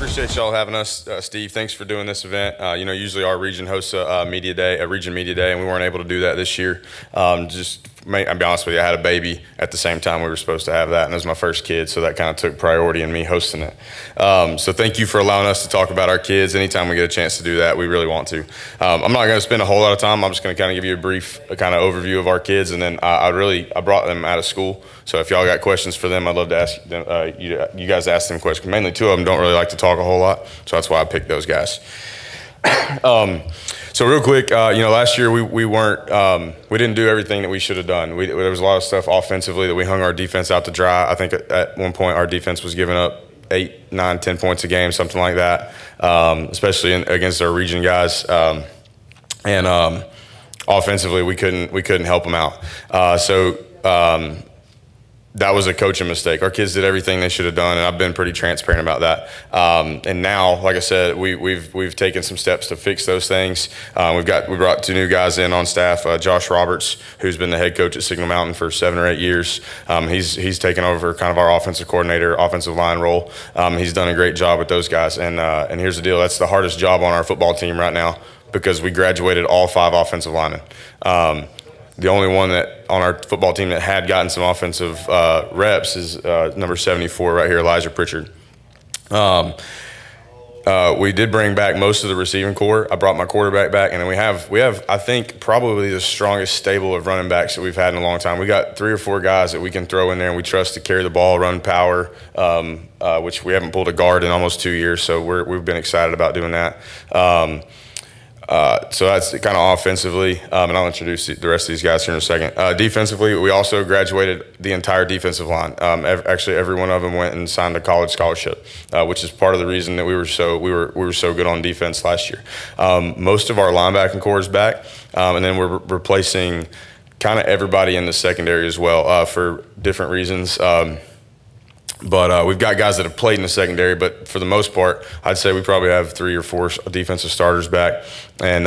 Appreciate y'all having us, Steve. Thanks for doing this event. Usually our region hosts a media day, and we weren't able to do that this year. I'll be honest with you, I had a baby at the same time we were supposed to have that, and it was my first kid, so that kind of took priority in me hosting it. So thank you for allowing us to talk about our kids. Anytime we get a chance to do that, we really want to. I'm not going to spend a whole lot of time. I'm just going to kind of give you a brief kind of overview of our kids, and then I brought them out of school. So if y'all got questions for them, I'd love to ask them, you guys ask them questions. Mainly two of them don't really like to talk a whole lot, so that's why I picked those guys. So real quick, last year we didn't do everything that we should have done. There was a lot of stuff offensively that we hung our defense out to dry. I think at one point our defense was giving up 8, 9, 10 points a game, something like that, especially against our region guys. Offensively, we couldn't help them out. That was a coaching mistake. Our kids did everything they should have done, and I've been pretty transparent about that. And now, like I said, we've taken some steps to fix those things. We brought 2 new guys in on staff. Josh Roberts, who's been the head coach at Signal Mountain for 7 or 8 years. He's taken over kind of our offensive coordinator, offensive line role. He's done a great job with those guys. And here's the deal: that's the hardest job on our football team right now because we graduated all 5 offensive linemen. The only one that on our football team that had gotten some offensive reps is number 74 right here, Elijah Pritchard. We did bring back most of the receiving core. I brought my quarterback back, and then we have I think probably the strongest stable of running backs that we've had in a long time. We got 3 or 4 guys that we can throw in there and we trust to carry the ball, run power, which we haven't pulled a guard in almost 2 years, so we've been excited about doing that. So that's kind of offensively, and I'll introduce the rest of these guys here in a second. Defensively, we also graduated the entire defensive line. Actually, every one of them went and signed a college scholarship, which is part of the reason that we were so good on defense last year. Most of our linebacking core is back, and then we're replacing kind of everybody in the secondary as well for different reasons. But we've got guys that have played in the secondary, but for the most part, I'd say we probably have 3 or 4 defensive starters back and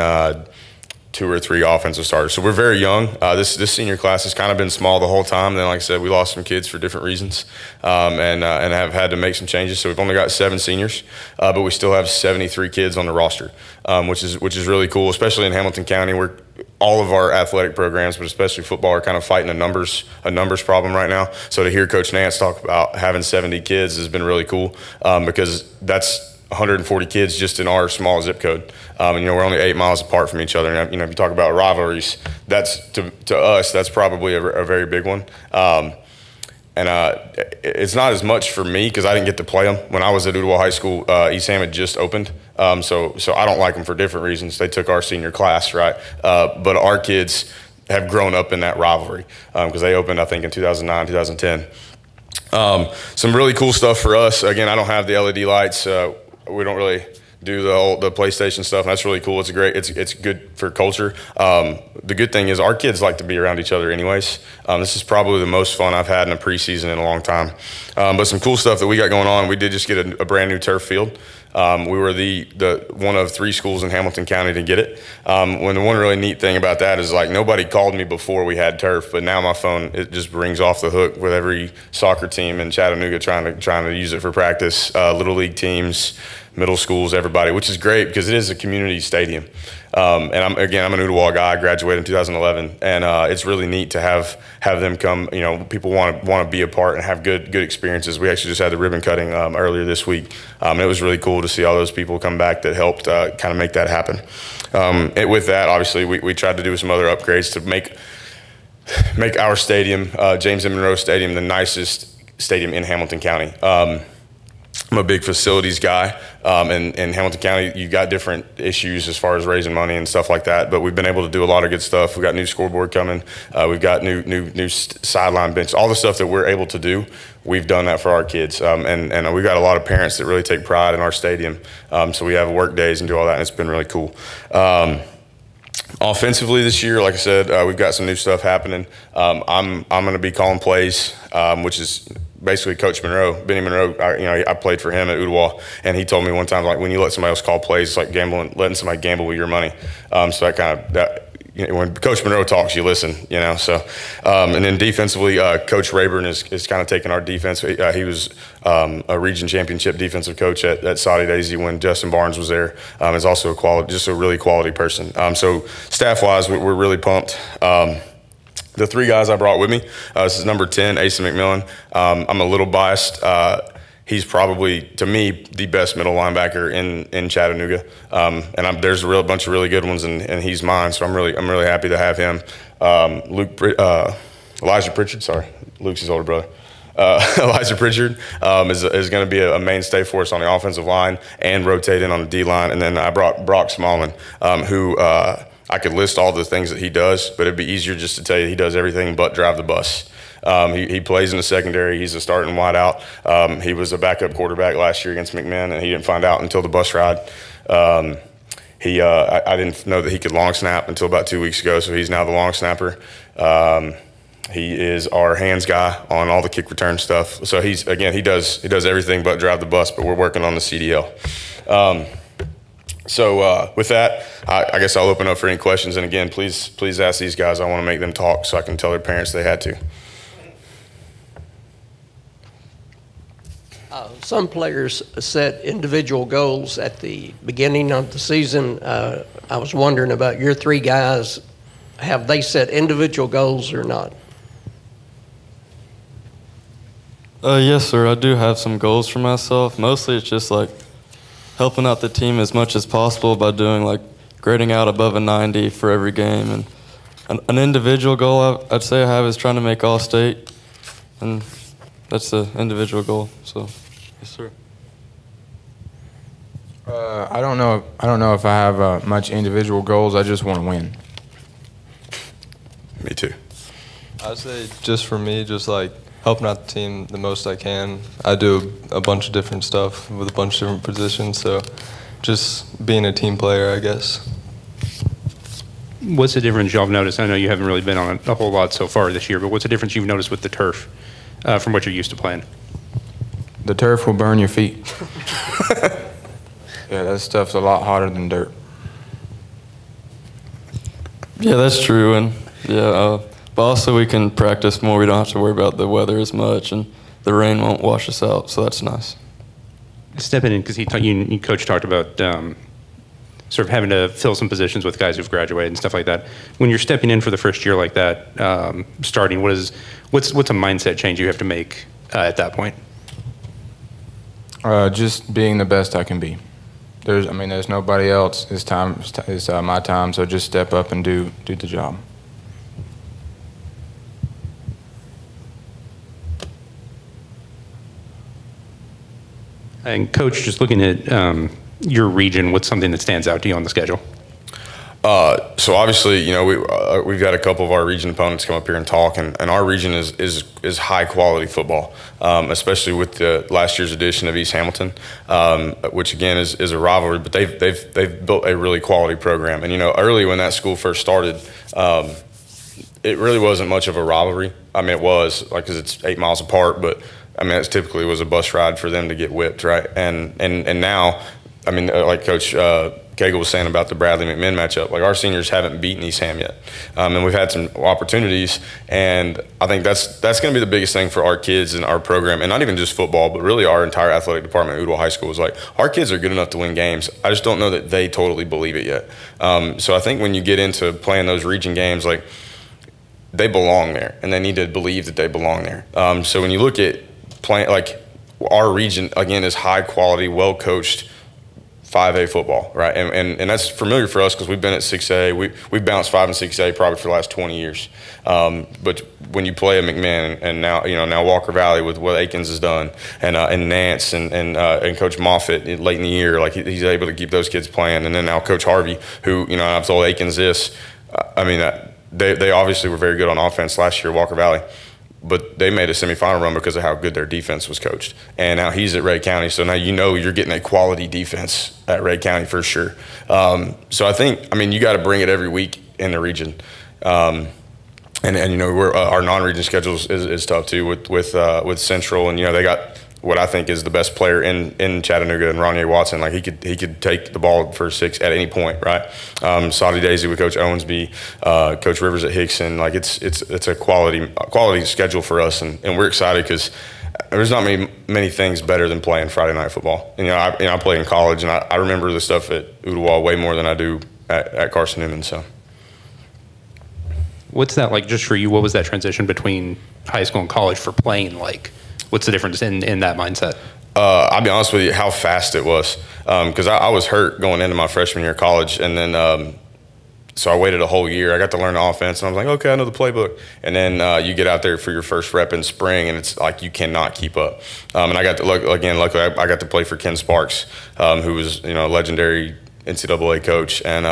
2 or 3 offensive starters. So we're very young. This senior class has kind of been small the whole time. Then, like I said, we lost some kids for different reasons and have had to make some changes. So we've only got 7 seniors, but we still have 73 kids on the roster, which is really cool, especially in Hamilton County, where all of our athletic programs, but especially football, are kind of fighting a numbers problem right now. So to hear Coach Nance talk about having 70 kids has been really cool because that's 140 kids just in our small zip code. And we're only 8 miles apart from each other. And if you talk about rivalries, that's to us, that's probably a very big one. It's not as much for me because I didn't get to play them. When I was at Ooltewah High School, East Ham had just opened. So I don't like them for different reasons. They took our senior class, right? But our kids have grown up in that rivalry because they opened, I think, in 2009, 2010. Some really cool stuff for us. Again, I don't have the LED lights. We don't really do the PlayStation stuff, and that's really cool. It's good for culture. The good thing is our kids like to be around each other anyways. This is probably the most fun I've had in a preseason in a long time. But some cool stuff that we got going on. We did just get a brand new turf field. We were the one of 3 schools in Hamilton County to get it. When the one really neat thing about that is, like, nobody called me before we had turf, but now my phone, it just rings off the hook with every soccer team in Chattanooga trying to use it for practice, little league teams, middle schools, everybody, which is great because it is a community stadium. And I'm an Ooltewah guy. I graduated in 2011, and it's really neat to have them come. People want to be a part and have good experiences. We actually just had the ribbon cutting earlier this week. It was really cool to see all those people come back that helped kind of make that happen. With that, obviously, we tried to do some other upgrades to make our stadium, James M. Monroe Stadium, the nicest stadium in Hamilton County. I'm a big facilities guy, and in Hamilton County, you've got different issues as far as raising money and stuff like that, but we've been able to do a lot of good stuff. We've got new scoreboard coming. We've got new sideline bench. All the stuff that we're able to do, we've done that for our kids. And we've got a lot of parents that really take pride in our stadium. So we have work days and do all that, and it's been really cool. Offensively this year, like I said, we've got some new stuff happening. I'm going to be calling plays, which is basically Coach Monroe, Benny Monroe. I played for him at Ooltewah, and he told me one time, like, when you let somebody else call plays, it's like letting somebody gamble with your money. So that when Coach Monroe talks, you listen, So, and then defensively, Coach Rayburn is kind of taking our defense. He was a region championship defensive coach at Saudi Daisy when Justin Barnes was there. Is also just a really quality person. So staff-wise, we're really pumped. The 3 guys I brought with me, this is number 10, Asa McMillan. I'm a little biased. He's probably, to me, the best middle linebacker in Chattanooga, and there's a bunch of really good ones, and he's mine. So I'm really happy to have him. Elijah Pritchard, sorry, Luke's his older brother. Elijah Pritchard is going to be a mainstay for us on the offensive line and rotate in on the D line. And then I brought Brock Smallman, who I could list all the things that he does, but it'd be easier just to tell you he does everything but drive the bus. He plays in the secondary. He's a starting wideout. He was a backup quarterback last year against McMinn, and he didn't find out until the bus ride. I didn't know that he could long snap until about 2 weeks ago, so he's now the long snapper. He is our hands guy on all the kick return stuff. So he does everything but drive the bus, but we're working on the CDL. So with that, I guess I'll open up for any questions. And again, please ask these guys. I want to make them talk so I can tell their parents they had to. Some players set individual goals at the beginning of the season. I was wondering about your 3 guys. Have they set individual goals or not? Yes, sir. I do have some goals for myself. Mostly it's just like helping out the team as much as possible by doing like grading out above a 90 for every game. And an individual goal I'd say I have is trying to make All-State. And that's the individual goal. So, yes, sir. I don't know if I have much individual goals. I just want to win. Me too. I'd say just for me, just like helping out the team the most I can. I do a bunch of different stuff with a bunch of different positions, so just being a team player, I guess. What's the difference y'all have noticed? I know you haven't really been on a whole lot so far this year, but what's the difference you've noticed with the turf from what you're used to playing? The turf will burn your feet. Yeah, that stuff's a lot hotter than dirt. Yeah, that's true. And yeah, but also we can practice more. We don't have to worry about the weather as much, and the rain won't wash us out, so that's nice. Stepping in, because Coach talked about sort of having to fill some positions with guys who've graduated and stuff like that. When you're stepping in for the first year like that, starting, what's a mindset change you have to make at that point? Just being the best I can be. There's nobody else. It's my time, so just step up and do the job. And Coach, just looking at your region, what's something that stands out to you on the schedule? So obviously, we've got a couple of our region opponents come up here and talk, and our region is high quality football, especially with the last year's edition of East Hamilton, which again is a rivalry. But they've built a really quality program, and early when that school first started, it really wasn't much of a rivalry. I mean, it was because it's 8 miles apart, but I mean, it typically was a bus ride for them to get whipped, right? And now, I mean, like Coach Cagle was saying about the Bradley McMinn matchup, like our seniors haven't beaten East Ham yet, and we've had some opportunities, and I think that's going to be the biggest thing for our kids and our program, and not even just football, but really our entire athletic department at Ooltewah High School is like our kids are good enough to win games. I just don't know that they totally believe it yet. So I think when you get into playing those region games, like they belong there, and they need to believe that they belong there. So when you look at playing, like our region again is high quality, well coached 5A football, right? And that's familiar for us because we've been at 6A. We've bounced 5 and 6A probably for the last 20 years. But when you play a McMahon and now Walker Valley with what Aikens has done and Nance and Coach Moffitt late in the year, like he's able to keep those kids playing. And then now Coach Harvey, who I've told Aikens this. I mean they obviously were very good on offense last year, Walker Valley. But they made a semifinal run because of how good their defense was coached. And now he's at Ray County, so now you're getting a quality defense at Ray County for sure. So I think, you got to bring it every week in the region. And our non-region schedule is tough too with Central, and they got what I think is the best player in Chattanooga, and Ronnie Watson. Like he could take the ball for 6 at any point, right? Saudi Daisy with Coach Owensby, Coach Rivers at Hickson. Like it's a quality schedule for us, and we're excited because there's not many things better than playing Friday night football. And, I played in college, and I remember the stuff at Ooltewah way more than I do at Carson Newman. So. What's that like just for you? What was that transition between high school and college for playing like? What's the difference in that mindset? I'll be honest with you, how fast it was. Because I was hurt going into my freshman year of college, and then so I waited a whole year. I got to learn the offense, and I was like, okay, I know the playbook. And then you get out there for your first rep in spring, and it's like you cannot keep up. And I got to luckily, I got to play for Ken Sparks, who was a legendary NCAA coach, and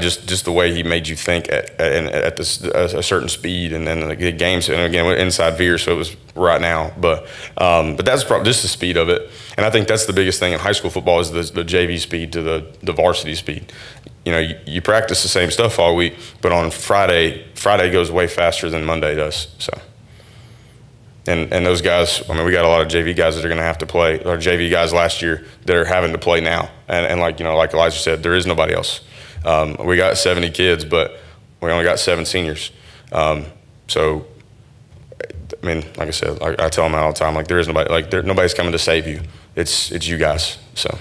just the way he made you think at a certain speed, and then the games, and again with inside veer, so it was right now. But that's probably just the speed of it, and I think that's the biggest thing in high school football is the JV speed to the varsity speed. You practice the same stuff all week, but on Friday goes way faster than Monday does. So. And those guys, I mean, we got a lot of JV guys that are going to have to play, or JV guys last year that are having to play now. And like Elijah said, there is nobody else. We got 70 kids, but we only got 7 seniors. So, I mean, like I said, I tell them all the time, like there is nobody, like nobody's coming to save you. It's you guys. So.